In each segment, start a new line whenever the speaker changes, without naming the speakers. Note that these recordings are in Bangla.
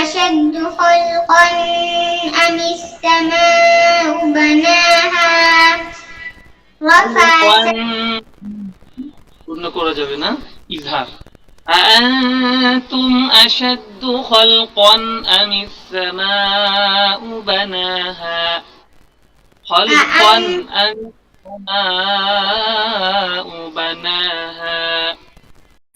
أشد خلقا أم السماء بناها رفع
পূর্ণ করা যাবে না ইজহার أأنتم أشد خلقا أم السماء بناها خلقا أم السماء بناها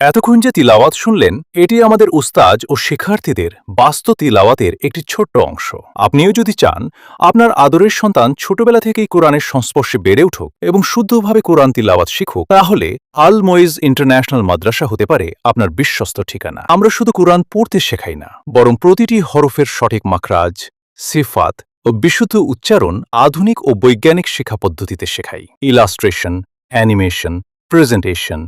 এতক্ষণ যে তিলাওয়াত শুনলেন এটি আমাদের উস্তাজ ও শিক্ষার্থীদের বাস্তব তিলাওয়াতের একটি ছোট্ট অংশ। আপনিও যদি চান আপনার আদরের সন্তান ছোটবেলা থেকেই কোরআনের সংস্পর্শে বেড়ে উঠুক এবং শুদ্ধভাবে কোরআন তিলাওয়াত শিখুক, তাহলে আল মইজ ইন্টারন্যাশনাল মাদ্রাসা হতে পারে আপনার বিশ্বস্ত ঠিকানা। আমরা শুধু কোরআন পড়তে শেখাই না, বরং প্রতিটি হরফের সঠিক মাখরাজ, সিফাত ও বিশুদ্ধ উচ্চারণ আধুনিক ও বৈজ্ঞানিক শিক্ষা পদ্ধতিতে শেখাই। ইলাস্ট্রেশন, অ্যানিমেশন, প্রেজেন্টেশন,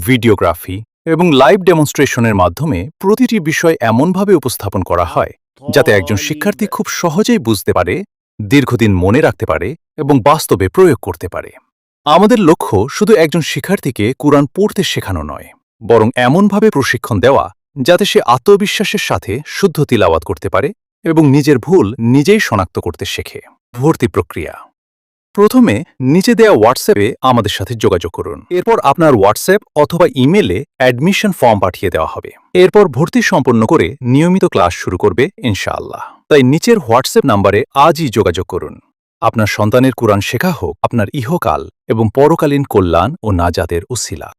ভিডিওগ্রাফি এবং লাইভ ডেমনস্ট্রেশনের মাধ্যমে প্রতিটি বিষয় এমনভাবে উপস্থাপন করা হয় যাতে একজন শিক্ষার্থী খুব সহজেই বুঝতে পারে, দীর্ঘদিন মনে রাখতে পারে এবং বাস্তবে প্রয়োগ করতে পারে। আমাদের লক্ষ্য শুধু একজন শিক্ষার্থীকে কোরআন পড়তে শেখানো নয়, বরং এমনভাবে প্রশিক্ষণ দেওয়া যাতে সে আত্মবিশ্বাসের সাথে শুদ্ধ তিলাওয়াত করতে পারে এবং নিজের ভুল নিজেই শনাক্ত করতে শেখে। ভর্তি প্রক্রিয়া। প্রথমে নিচে দেয়া হোয়াটসঅ্যাপে আমাদের সাথে যোগাযোগ করুন। এরপর আপনার হোয়াটসঅ্যাপ অথবা ইমেলে অ্যাডমিশন ফর্ম পাঠিয়ে দেওয়া হবে। এরপর ভর্তি সম্পন্ন করে নিয়মিত ক্লাস শুরু করবে ইনশাআল্লাহ। তাই নিচের হোয়াটসঅ্যাপ নম্বরে আজই যোগাযোগ করুন। আপনার সন্তানের কোরআন শেখা হোক আপনার ইহকাল এবং পরকালীন কল্যাণ ও নাজাতের উসিলা।